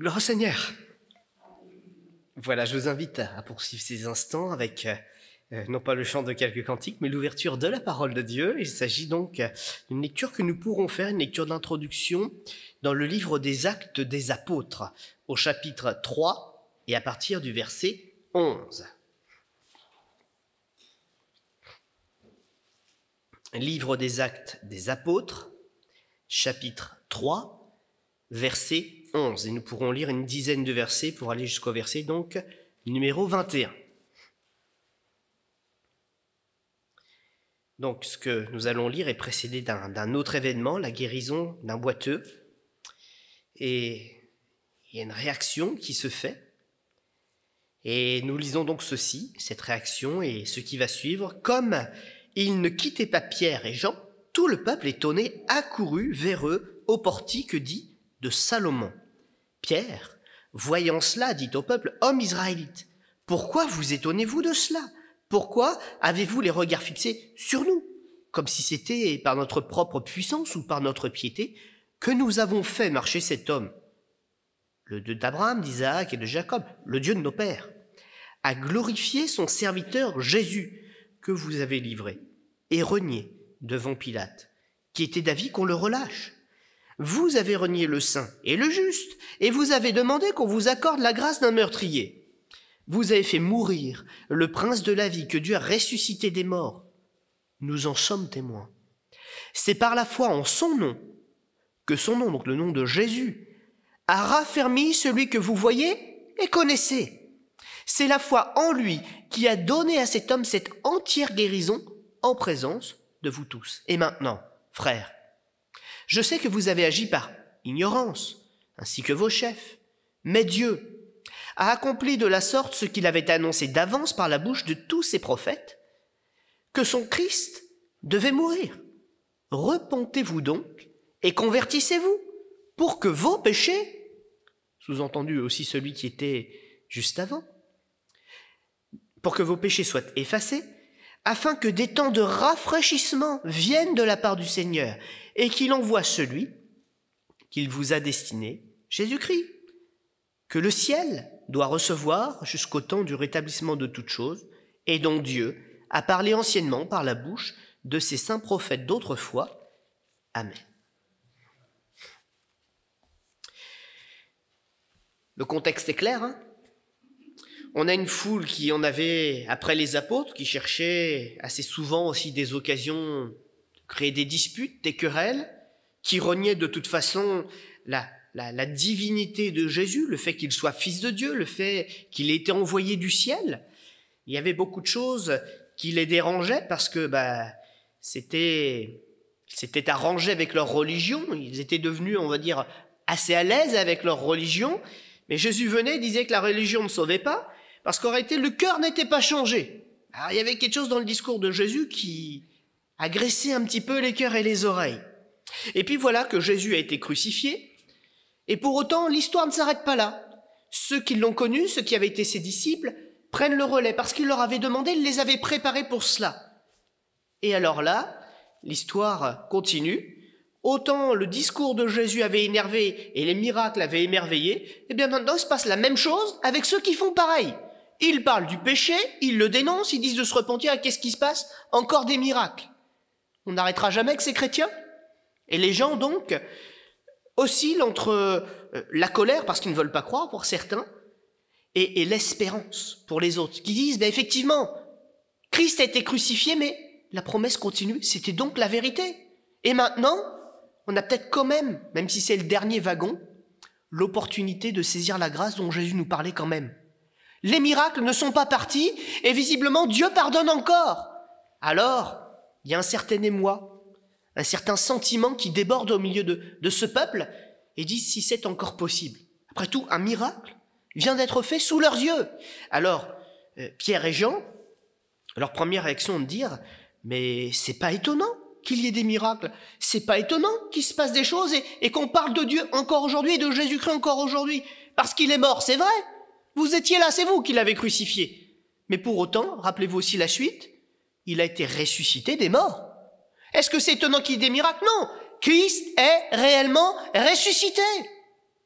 Gloire au Seigneur. Voilà, je vous invite à poursuivre ces instants avec non pas le chant de quelques cantiques, mais l'ouverture de la parole de Dieu. Il s'agit donc d'une lecture que nous pourrons faire, une lecture d'introduction dans le livre des Actes des Apôtres, au chapitre 3 et à partir du verset 11. Livre des Actes des Apôtres, chapitre 3, verset 11. Et nous pourrons lire une dizaine de versets pour aller jusqu'au verset donc numéro 21. Donc ce que nous allons lire est précédé d'un autre événement, la guérison d'un boiteux. Et il y a une réaction qui se fait. Et nous lisons donc ceci, cette réaction et ce qui va suivre. Comme ils ne quittaient pas Pierre et Jean, tout le peuple étonné accourut vers eux au portique dit de Salomon. Pierre, voyant cela, dit au peuple, « Hommes israélites, pourquoi vous étonnez-vous de cela? Pourquoi avez-vous les regards fixés sur nous, comme si c'était par notre propre puissance ou par notre piété que nous avons fait marcher cet homme, le Dieu d'Abraham, d'Isaac et de Jacob, le Dieu de nos pères, a glorifié son serviteur Jésus que vous avez livré et renié devant Pilate, qui était d'avis qu'on le relâche. Vous avez renié le saint et le juste, et vous avez demandé qu'on vous accorde la grâce d'un meurtrier. Vous avez fait mourir le prince de la vie que Dieu a ressuscité des morts. Nous en sommes témoins. C'est par la foi en son nom que son nom, donc le nom de Jésus, a raffermi celui que vous voyez et connaissez. C'est la foi en lui qui a donné à cet homme cette entière guérison en présence de vous tous. Et maintenant, frères, je sais que vous avez agi par ignorance, ainsi que vos chefs, mais Dieu a accompli de la sorte ce qu'il avait annoncé d'avance par la bouche de tous ses prophètes, que son Christ devait mourir. Repentez-vous donc et convertissez-vous pour que vos péchés, sous-entendu aussi celui qui était juste avant, pour que vos péchés soient effacés, afin que des temps de rafraîchissement viennent de la part du Seigneur et qu'il envoie celui qu'il vous a destiné, Jésus-Christ, que le ciel doit recevoir jusqu'au temps du rétablissement de toutes choses et dont Dieu a parlé anciennement par la bouche de ses saints prophètes d'autrefois. Amen. Le contexte est clair, hein ? On a une foule qui en avait, après les apôtres, qui cherchait assez souvent aussi des occasions de créer des disputes, des querelles, qui reniait de toute façon la divinité de Jésus, le fait qu'il soit fils de Dieu, le fait qu'il ait été envoyé du ciel. Il y avait beaucoup de choses qui les dérangeaient parce que c'était arrangé avec leur religion. Ils étaient devenus, on va dire, assez à l'aise avec leur religion. Mais Jésus venait et disait que la religion ne sauvait pas, parce qu'en réalité, le cœur n'était pas changé. Alors, il y avait quelque chose dans le discours de Jésus qui agressait un petit peu les cœurs et les oreilles. Et puis voilà que Jésus a été crucifié, et pour autant, l'histoire ne s'arrête pas là. Ceux qui l'ont connu, ceux qui avaient été ses disciples, prennent le relais, parce qu'il leur avait demandé, il les avait préparés pour cela. Et alors là, l'histoire continue. Autant le discours de Jésus avait énervé et les miracles avaient émerveillé, et bien maintenant il se passe la même chose avec ceux qui font pareil. Ils parlent du péché, ils le dénoncent, ils disent de se repentir, et qu'est-ce qui se passe? Encore des miracles. On n'arrêtera jamais avec ces chrétiens. Et les gens donc oscillent entre la colère, parce qu'ils ne veulent pas croire pour certains, et l'espérance pour les autres, qui disent, effectivement, Christ a été crucifié, mais la promesse continue, c'était donc la vérité. Et maintenant, on a peut-être quand même si c'est le dernier wagon, l'opportunité de saisir la grâce dont Jésus nous parlait quand même. Les miracles ne sont pas partis et visiblement Dieu pardonne encore. Alors, il y a un certain émoi, un certain sentiment qui déborde au milieu de ce peuple et dit si c'est encore possible. Après tout, un miracle vient d'être fait sous leurs yeux. Alors, Pierre et Jean, leur première réaction de dire mais c'est pas étonnant qu'il y ait des miracles. C'est pas étonnant qu'il se passe des choses et qu'on parle de Dieu encore aujourd'hui et de Jésus-Christ encore aujourd'hui. Parce qu'il est mort, c'est vrai. Vous étiez là, c'est vous qui l'avez crucifié. Mais pour autant, rappelez-vous aussi la suite, il a été ressuscité des morts. Est-ce que c'est étonnant qu'il y ait des miracles? Non. Christ est réellement ressuscité.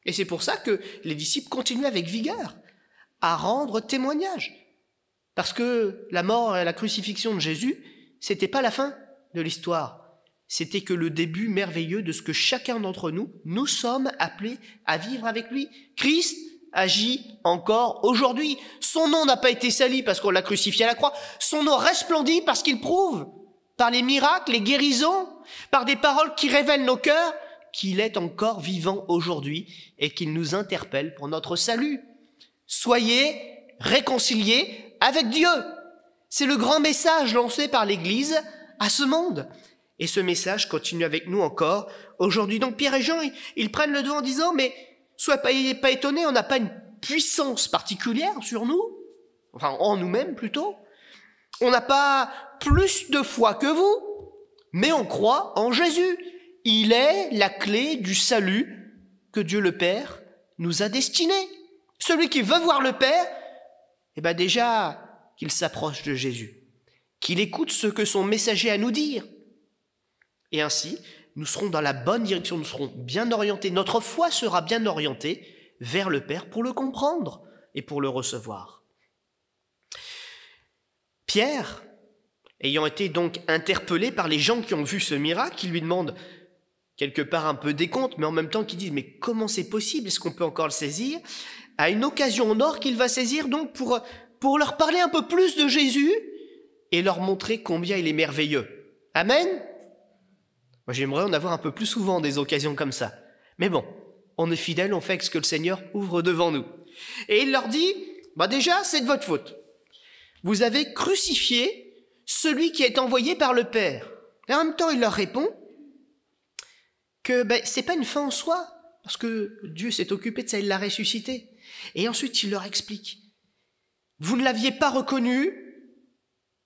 Et c'est pour ça que les disciples continuent avec vigueur à rendre témoignage. Parce que la mort et la crucifixion de Jésus, c'était pas la fin de l'histoire. C'était que le début merveilleux de ce que chacun d'entre nous, nous sommes appelés à vivre avec lui. Christ agit encore aujourd'hui. Son nom n'a pas été sali parce qu'on l'a crucifié à la croix. Son nom resplendit parce qu'il prouve, par les miracles, les guérisons, par des paroles qui révèlent nos cœurs, qu'il est encore vivant aujourd'hui et qu'il nous interpelle pour notre salut. Soyez réconciliés avec Dieu. C'est le grand message lancé par l'Église à ce monde. Et ce message continue avec nous encore aujourd'hui. Donc Pierre et Jean, ils prennent le dos en disant, mais soyez pas étonnés, on n'a pas une puissance particulière sur nous, enfin en nous-mêmes plutôt. On n'a pas plus de foi que vous, mais on croit en Jésus. Il est la clé du salut que Dieu le Père nous a destiné. Celui qui veut voir le Père, déjà qu'il s'approche de Jésus, qu'il écoute ce que son messager a à nous dire. Et ainsi, nous serons dans la bonne direction, nous serons bien orientés, notre foi sera bien orientée vers le Père pour le comprendre et pour le recevoir. Pierre, ayant été donc interpellé par les gens qui ont vu ce miracle, qui lui demandent quelque part un peu décompte, mais en même temps qui disent « mais comment c'est possible? Est-ce qu'on peut encore le saisir ?» a une occasion en or qu'il va saisir donc pour leur parler un peu plus de Jésus et leur montrer combien il est merveilleux. Amen. Moi, j'aimerais en avoir un peu plus souvent des occasions comme ça. Mais bon, on est fidèles, on fait ce que le Seigneur ouvre devant nous. Et il leur dit, déjà, c'est de votre faute. Vous avez crucifié celui qui est envoyé par le Père. Et en même temps, il leur répond que c'est pas une fin en soi, parce que Dieu s'est occupé de ça, il l'a ressuscité. Et ensuite, il leur explique, vous ne l'aviez pas reconnu,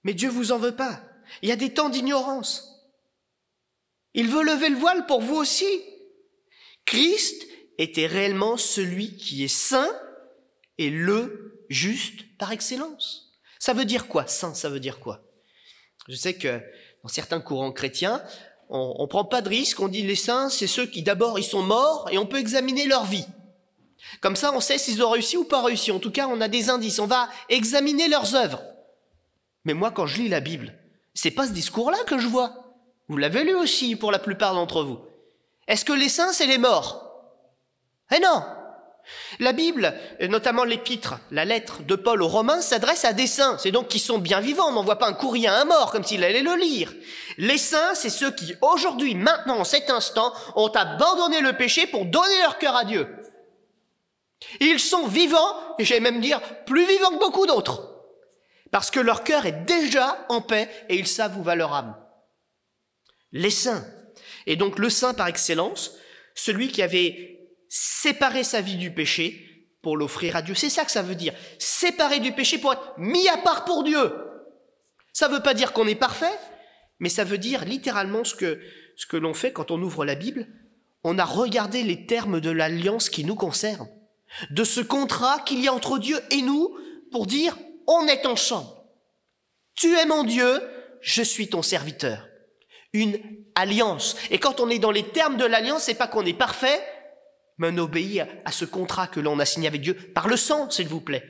mais Dieu vous en veut pas. Il y a des temps d'ignorance. Il veut lever le voile pour vous aussi. Christ était réellement celui qui est saint et le juste par excellence. Ça veut dire quoi, saint, ça veut dire quoi? Je sais que dans certains courants chrétiens, on prend pas de risque, on dit les saints, c'est ceux qui d'abord ils sont morts et on peut examiner leur vie. Comme ça, on sait s'ils ont réussi ou pas réussi. En tout cas, on a des indices, on va examiner leurs œuvres. Mais moi, quand je lis la Bible, c'est pas ce discours-là que je vois. Vous l'avez lu aussi pour la plupart d'entre vous. Est-ce que les saints, c'est les morts? Eh non! La Bible, notamment l'épître, la lettre de Paul aux Romains, s'adresse à des saints. C'est donc qui sont bien vivants. On n'envoie pas un courrier à un mort comme s'il allait le lire. Les saints, c'est ceux qui, aujourd'hui, maintenant, en cet instant, ont abandonné le péché pour donner leur cœur à Dieu. Ils sont vivants, et j'allais même dire plus vivants que beaucoup d'autres. Parce que leur cœur est déjà en paix et ils savent où va leur âme. Les saints. Et donc le saint par excellence, celui qui avait séparé sa vie du péché pour l'offrir à Dieu. C'est ça que ça veut dire. Séparé du péché pour être mis à part pour Dieu. Ça ne veut pas dire qu'on est parfait, mais ça veut dire littéralement ce que l'on fait quand on ouvre la Bible. On a regardé les termes de l'alliance qui nous concerne, de ce contrat qu'il y a entre Dieu et nous pour dire on est ensemble. Tu es mon Dieu, je suis ton serviteur. Une alliance. Et quand on est dans les termes de l'alliance, c'est pas qu'on est parfait, mais on obéit à ce contrat que l'on a signé avec Dieu par le sang, s'il vous plaît.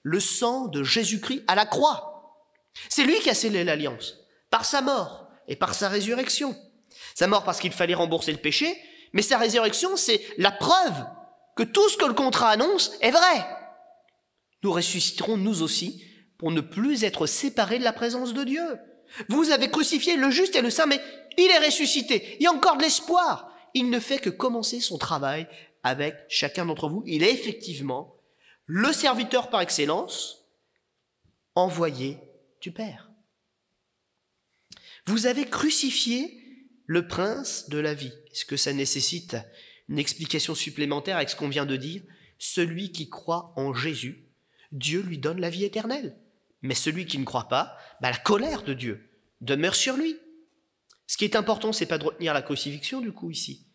Le sang de Jésus-Christ à la croix. C'est lui qui a scellé l'alliance, par sa mort et par sa résurrection. Sa mort parce qu'il fallait rembourser le péché, mais sa résurrection, c'est la preuve que tout ce que le contrat annonce est vrai. Nous ressusciterons nous aussi pour ne plus être séparés de la présence de Dieu. Vous avez crucifié le juste et le saint, mais il est ressuscité. Il y a encore de l'espoir. Il ne fait que commencer son travail avec chacun d'entre vous. Il est effectivement le serviteur par excellence, envoyé du Père. Vous avez crucifié le prince de la vie. Est-ce que ça nécessite une explication supplémentaire avec ce qu'on vient de dire? Celui qui croit en Jésus, Dieu lui donne la vie éternelle. Mais celui qui ne croit pas, la colère de Dieu demeure sur lui. Ce qui est important, c'est pas de retenir la crucifixion du coup ici.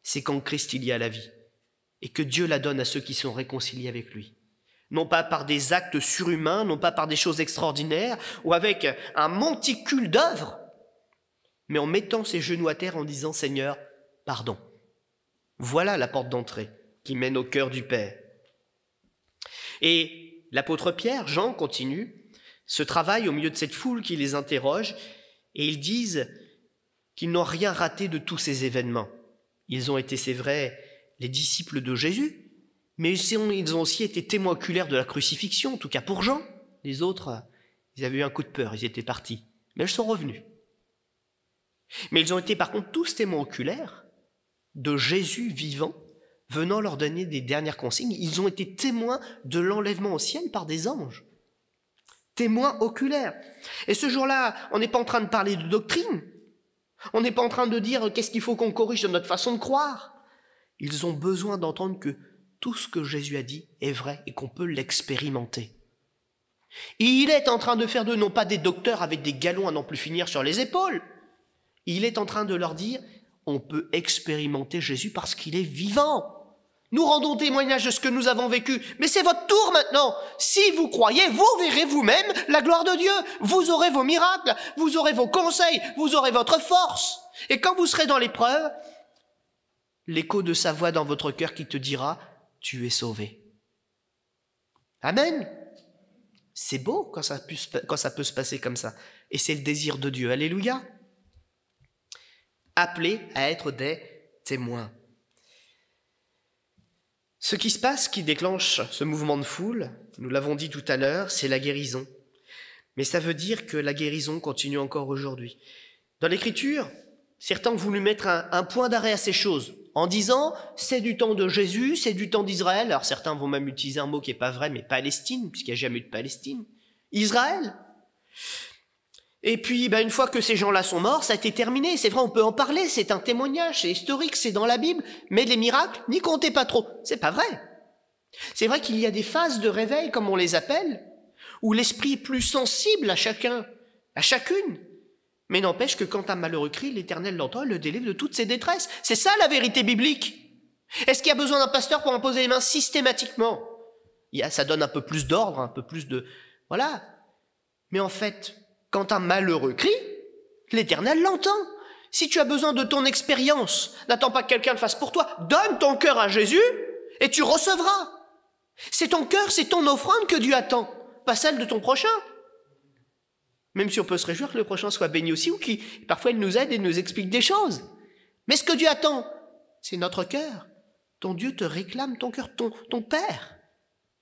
C'est qu'en Christ il y a la vie. Et que Dieu la donne à ceux qui sont réconciliés avec lui. Non pas par des actes surhumains, non pas par des choses extraordinaires, ou avec un monticule d'œuvres, mais en mettant ses genoux à terre en disant « Seigneur, pardon. Voilà la porte d'entrée. qui mène au cœur du Père. Et l'apôtre Pierre, Jean, continue ce travail au milieu de cette foule qui les interroge, et ils disent qu'ils n'ont rien raté de tous ces événements. Ils ont été, c'est vrai, les disciples de Jésus, mais ils ont aussi été témoins oculaires de la crucifixion, en tout cas pour Jean. Les autres, ils avaient eu un coup de peur, ils étaient partis, mais ils sont revenus. Mais ils ont été par contre tous témoins oculaires de Jésus vivant, venant leur donner des dernières consignes. Ils ont été témoins de l'enlèvement au ciel par des anges. Témoins oculaires. Et ce jour-là, on n'est pas en train de parler de doctrine. On n'est pas en train de dire qu'est-ce qu'il faut qu'on corrige de notre façon de croire. Ils ont besoin d'entendre que tout ce que Jésus a dit est vrai et qu'on peut l'expérimenter. Et il est en train de faire d'eux non pas des docteurs avec des galons à n'en plus finir sur les épaules. Il est en train de leur dire, on peut expérimenter Jésus parce qu'il est vivant. Nous rendons témoignage de ce que nous avons vécu, mais c'est votre tour maintenant. Si vous croyez, vous verrez vous-même la gloire de Dieu. Vous aurez vos miracles, vous aurez vos conseils, vous aurez votre force. Et quand vous serez dans l'épreuve, l'écho de sa voix dans votre cœur qui te dira, tu es sauvé. Amen. C'est beau quand ça peut se passer comme ça. Et c'est le désir de Dieu. Alléluia. Appelés à être des témoins. Ce qui se passe, qui déclenche ce mouvement de foule, nous l'avons dit tout à l'heure, c'est la guérison. Mais ça veut dire que la guérison continue encore aujourd'hui. Dans l'Écriture, certains ont voulu mettre un point d'arrêt à ces choses, en disant « c'est du temps de Jésus, c'est du temps d'Israël ». Alors certains vont même utiliser un mot qui n'est pas vrai, mais Palestine, puisqu'il n'y a jamais eu de Palestine. Israël. Et puis, une fois que ces gens-là sont morts, ça a été terminé. C'est vrai, on peut en parler, c'est un témoignage, c'est historique, c'est dans la Bible, mais les miracles, n'y comptez pas trop. C'est pas vrai. C'est vrai qu'il y a des phases de réveil, comme on les appelle, où l'esprit est plus sensible à chacun, à chacune. Mais n'empêche que quand un malheureux crie, l'Éternel l'entend et le délivre de toutes ses détresses. C'est ça la vérité biblique. Est-ce qu'il y a besoin d'un pasteur pour imposer les mains systématiquement ? Ça donne un peu plus d'ordre, un peu plus de... Voilà. Mais en fait... Quand un malheureux crie, l'Éternel l'entend. Si tu as besoin de ton expérience, n'attends pas que quelqu'un le fasse pour toi. Donne ton cœur à Jésus et tu recevras. C'est ton cœur, c'est ton offrande que Dieu attend, pas celle de ton prochain. Même si on peut se réjouir que le prochain soit béni aussi ou qu'il, parfois, il nous aide et nous explique des choses. Mais ce que Dieu attend, c'est notre cœur. Ton Dieu te réclame ton cœur, ton Père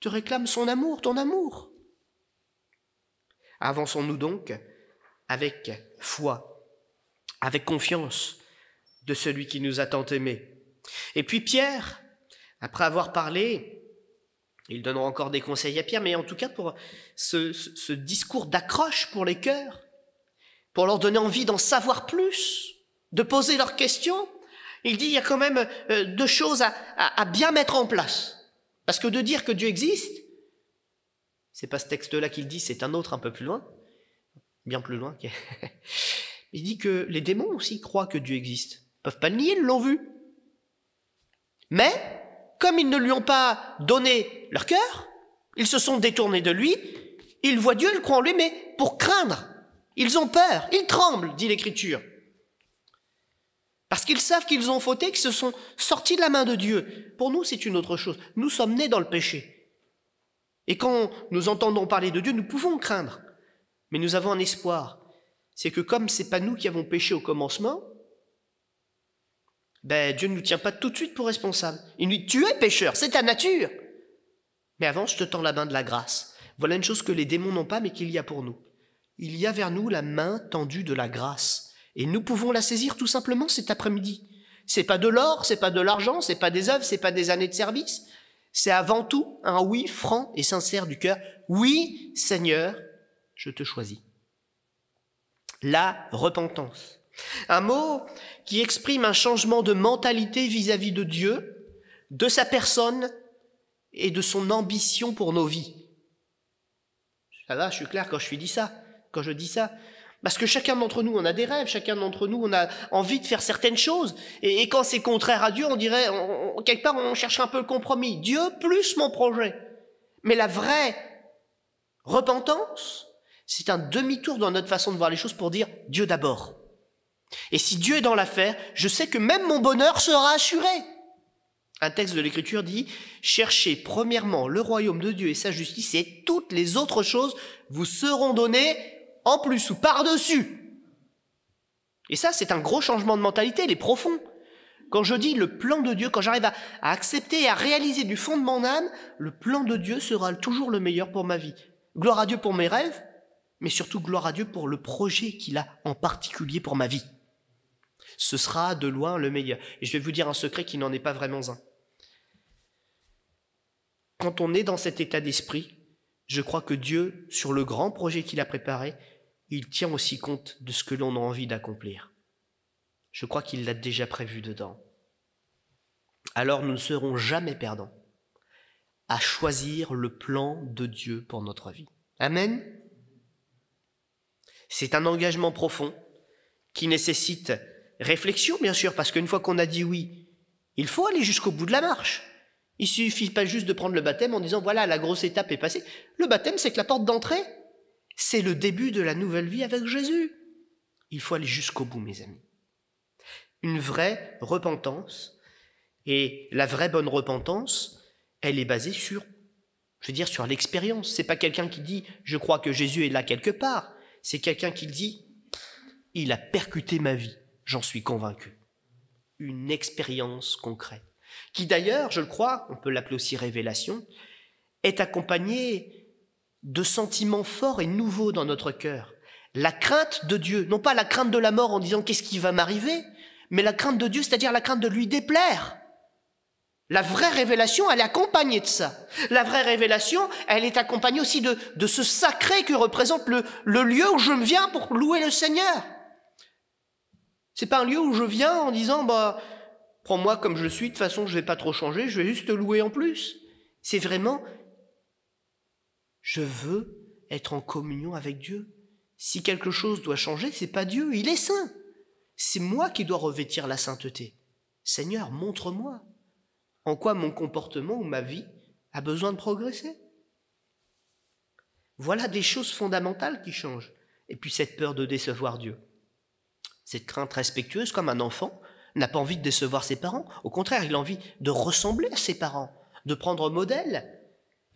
te réclame son amour, ton amour. Avançons-nous donc avec foi, avec confiance de celui qui nous a tant aimés. Et puis Pierre, après avoir parlé, il donnera encore des conseils à Pierre, mais en tout cas pour ce discours d'accroche pour les cœurs, pour leur donner envie d'en savoir plus, de poser leurs questions, il dit il y a quand même deux choses à bien mettre en place. Parce que de dire que Dieu existe, c'est pas ce texte-là qu'il dit, c'est un autre un peu plus loin, bien plus loin. Il dit que les démons aussi croient que Dieu existe. Ils peuvent pas le nier, ils l'ont vu. Mais, comme ils ne lui ont pas donné leur cœur, ils se sont détournés de lui, ils voient Dieu, ils croient en lui, mais pour craindre. Ils ont peur, ils tremblent, dit l'Écriture. Parce qu'ils savent qu'ils ont fauté, qu'ils se sont sortis de la main de Dieu. Pour nous, c'est une autre chose. Nous sommes nés dans le péché. Et quand nous entendons parler de Dieu, nous pouvons craindre. Mais nous avons un espoir. C'est que comme ce n'est pas nous qui avons péché au commencement, Dieu ne nous tient pas tout de suite pour responsables. Il nous dit, tu es pécheur, c'est ta nature. Mais avant, je te tends la main de la grâce. Voilà une chose que les démons n'ont pas, mais qu'il y a pour nous. Il y a vers nous la main tendue de la grâce. Et nous pouvons la saisir tout simplement cet après-midi. C'est pas de l'or, c'est pas de l'argent, c'est pas des œuvres, c'est pas des années de service. C'est avant tout un oui franc et sincère du cœur. Oui, Seigneur, je te choisis. La repentance. Un mot qui exprime un changement de mentalité vis-à-vis de Dieu, de sa personne et de son ambition pour nos vies. Ça va, je suis clair quand je dis ça. Parce que chacun d'entre nous, on a des rêves, chacun d'entre nous, on a envie de faire certaines choses. Et quand c'est contraire à Dieu, on dirait, quelque part, on cherche un peu le compromis. Dieu plus mon projet. Mais la vraie repentance, c'est un demi-tour dans notre façon de voir les choses pour dire Dieu d'abord. Et si Dieu est dans l'affaire, je sais que même mon bonheur sera assuré. Un texte de l'Écriture dit « Cherchez premièrement le royaume de Dieu et sa justice, et toutes les autres choses vous seront données en plus ou par-dessus. » Et ça, c'est un gros changement de mentalité, il est profond. Quand je dis le plan de Dieu, quand j'arrive à accepter et à réaliser du fond de mon âme, le plan de Dieu sera toujours le meilleur pour ma vie. Gloire à Dieu pour mes rêves, mais surtout gloire à Dieu pour le projet qu'il a en particulier pour ma vie. Ce sera de loin le meilleur. Et je vais vous dire un secret qui n'en est pas vraiment un. Quand on est dans cet état d'esprit, je crois que Dieu, sur le grand projet qu'il a préparé, il tient aussi compte de ce que l'on a envie d'accomplir. Je crois qu'il l'a déjà prévu dedans. Alors nous ne serons jamais perdants à choisir le plan de Dieu pour notre vie. Amen. C'est un engagement profond qui nécessite réflexion, bien sûr, parce qu'une fois qu'on a dit oui, il faut aller jusqu'au bout de la marche. Il ne suffit pas juste de prendre le baptême en disant « voilà, la grosse étape est passée ». Le baptême, c'est que la porte d'entrée, c'est le début de la nouvelle vie avec Jésus. Il faut aller jusqu'au bout, mes amis. Une vraie repentance, et la vraie bonne repentance, elle est basée sur, sur l'expérience. C'est pas quelqu'un qui dit « je crois que Jésus est là quelque part ». C'est quelqu'un qui dit « il a percuté ma vie, j'en suis convaincu ». Une expérience concrète, qui d'ailleurs, je le crois, on peut l'appeler aussi révélation, est accompagnée de sentiments forts et nouveaux dans notre cœur. La crainte de Dieu, non pas la crainte de la mort en disant « qu'est-ce qui va m'arriver ?» mais la crainte de Dieu, c'est-à-dire la crainte de lui déplaire. La vraie révélation, elle est accompagnée de ça. La vraie révélation, elle est accompagnée aussi de ce sacré que représente le lieu où je me viens pour louer le Seigneur. C'est pas un lieu où je viens en disant « prends-moi comme je suis, de toute façon je vais pas trop changer, je vais juste te louer en plus ». C'est vraiment « je veux être en communion avec Dieu ». Si quelque chose doit changer, c'est pas Dieu, il est saint. C'est moi qui dois revêtir la sainteté. Seigneur, montre-moi en quoi mon comportement ou ma vie a besoin de progresser. Voilà des choses fondamentales qui changent. Et puis cette peur de décevoir Dieu. Cette crainte respectueuse, comme un enfant n'a pas envie de décevoir ses parents. Au contraire, il a envie de ressembler à ses parents, de prendre modèle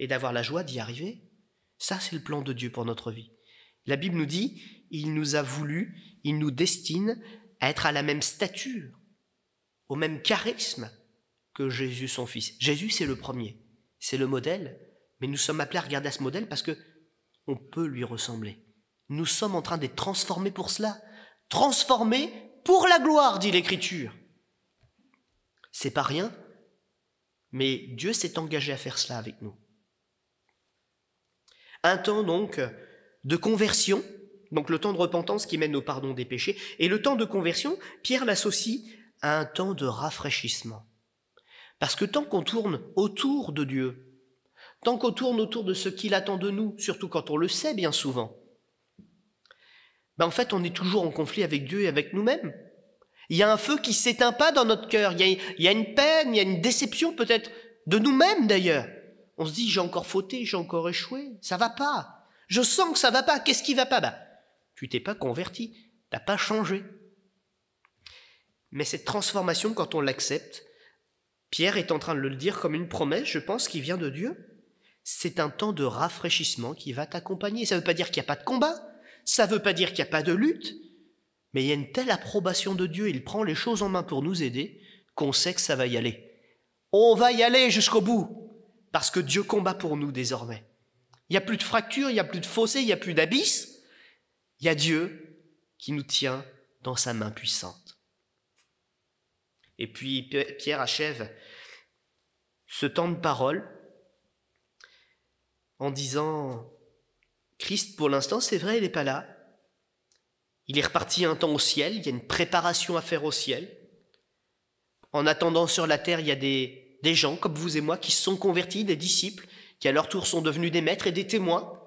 et d'avoir la joie d'y arriver. Ça, c'est le plan de Dieu pour notre vie. La Bible nous dit, il nous a voulu, il nous destine à être à la même stature, au même charisme que Jésus son Fils. Jésus, c'est le premier, c'est le modèle, mais nous sommes appelés à regarder à ce modèle parce que on peut lui ressembler. Nous sommes en train d'être transformés pour cela, transformés pour la gloire, dit l'Écriture. C'est pas rien, mais Dieu s'est engagé à faire cela avec nous. Un temps donc de conversion, donc le temps de repentance qui mène au pardon des péchés, et le temps de conversion, Pierre l'associe à un temps de rafraîchissement. Parce que tant qu'on tourne autour de Dieu, tant qu'on tourne autour de ce qu'il attend de nous, surtout quand on le sait bien souvent, en fait on est toujours en conflit avec Dieu et avec nous-mêmes. Il y a un feu qui ne s'éteint pas dans notre cœur, il y a une peine, il y a une déception peut-être de nous-mêmes d'ailleurs. On se dit j'ai encore fauté, j'ai encore échoué, ça va pas. Je sens que ça va pas, qu'est-ce qui va pas ? Tu t'es pas converti, t'as pas changé. Mais cette transformation, quand on l'accepte, Pierre est en train de le dire comme une promesse, je pense, qui vient de Dieu. C'est un temps de rafraîchissement qui va t'accompagner. Ça ne veut pas dire qu'il n'y a pas de combat, ça ne veut pas dire qu'il n'y a pas de lutte, mais il y a une telle approbation de Dieu, il prend les choses en main pour nous aider, qu'on sait que ça va y aller. On va y aller jusqu'au bout, parce que Dieu combat pour nous désormais. Il n'y a plus de fractures, il n'y a plus de fossés, il n'y a plus d'abysse. Il y a Dieu qui nous tient dans sa main puissante. Et puis Pierre achève ce temps de parole en disant « Christ, pour l'instant, c'est vrai, il n'est pas là. Il est reparti un temps au ciel, il y a une préparation à faire au ciel. En attendant sur la terre, il y a des gens comme vous et moi qui se sont convertis, des disciples, qui à leur tour sont devenus des maîtres et des témoins.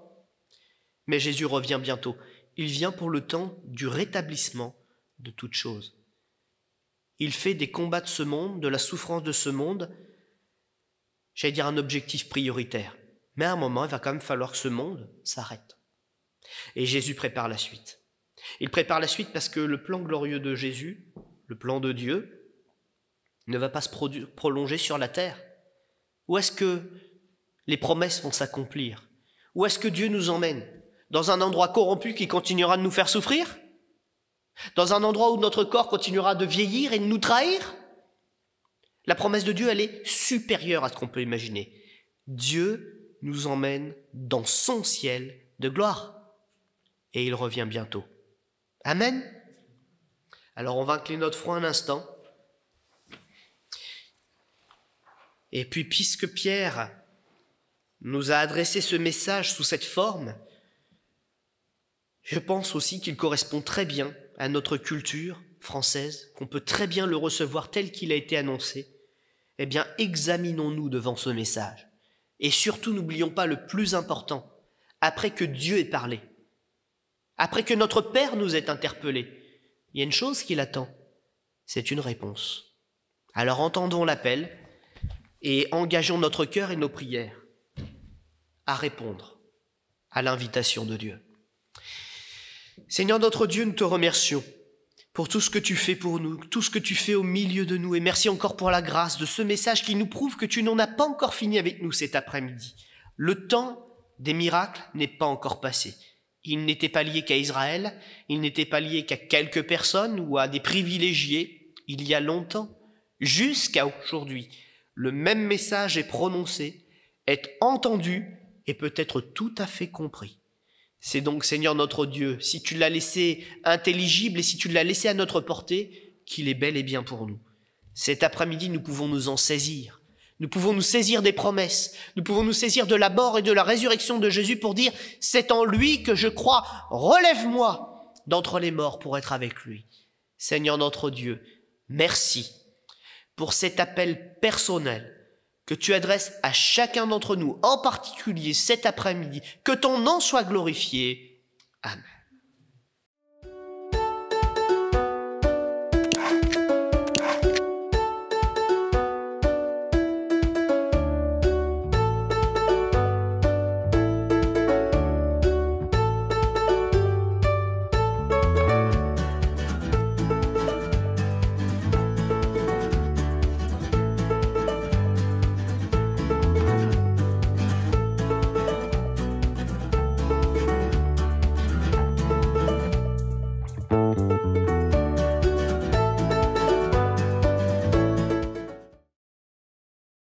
Mais Jésus revient bientôt. Il vient pour le temps du rétablissement de toutes choses. Il fait des combats de ce monde, de la souffrance de ce monde, j'allais dire un objectif prioritaire. Mais à un moment, il va quand même falloir que ce monde s'arrête. Et Jésus prépare la suite. Il prépare la suite parce que le plan glorieux de Jésus, le plan de Dieu, ne va pas se prolonger sur la terre? Où est-ce que les promesses vont s'accomplir? Où est-ce que Dieu nous emmène? Dans un endroit corrompu qui continuera de nous faire souffrir? Dans un endroit où notre corps continuera de vieillir et de nous trahir? La promesse de Dieu, elle est supérieure à ce qu'on peut imaginer. Dieu nous emmène dans son ciel de gloire. Et il revient bientôt. Amen. Alors on va incliner notre front un instant. Et puis puisque Pierre nous a adressé ce message sous cette forme, je pense aussi qu'il correspond très bien à notre culture française, qu'on peut très bien le recevoir tel qu'il a été annoncé. Eh bien, examinons-nous devant ce message. Et surtout, n'oublions pas le plus important, après que Dieu ait parlé, après que notre Père nous ait interpellés, il y a une chose qui l'attend, c'est une réponse. Alors entendons l'appel et engageons notre cœur et nos prières à répondre à l'invitation de Dieu. Seigneur notre Dieu, nous te remercions pour tout ce que tu fais pour nous, tout ce que tu fais au milieu de nous. Et merci encore pour la grâce de ce message qui nous prouve que tu n'en as pas encore fini avec nous cet après-midi. Le temps des miracles n'est pas encore passé. Il n'était pas lié qu'à Israël, il n'était pas lié qu'à quelques personnes ou à des privilégiés. Il y a longtemps, jusqu'à aujourd'hui, le même message est prononcé, est entendu et peut être tout à fait compris. C'est donc, Seigneur notre Dieu, si tu l'as laissé intelligible et si tu l'as laissé à notre portée, qu'il est bel et bien pour nous. Cet après-midi, nous pouvons nous en saisir. Nous pouvons nous saisir des promesses. Nous pouvons nous saisir de la mort et de la résurrection de Jésus pour dire « C'est en lui que je crois, relève-moi d'entre les morts pour être avec lui. » Seigneur notre Dieu, merci pour cet appel personnel que tu adresses à chacun d'entre nous, en particulier cet après-midi, que ton nom soit glorifié. Amen.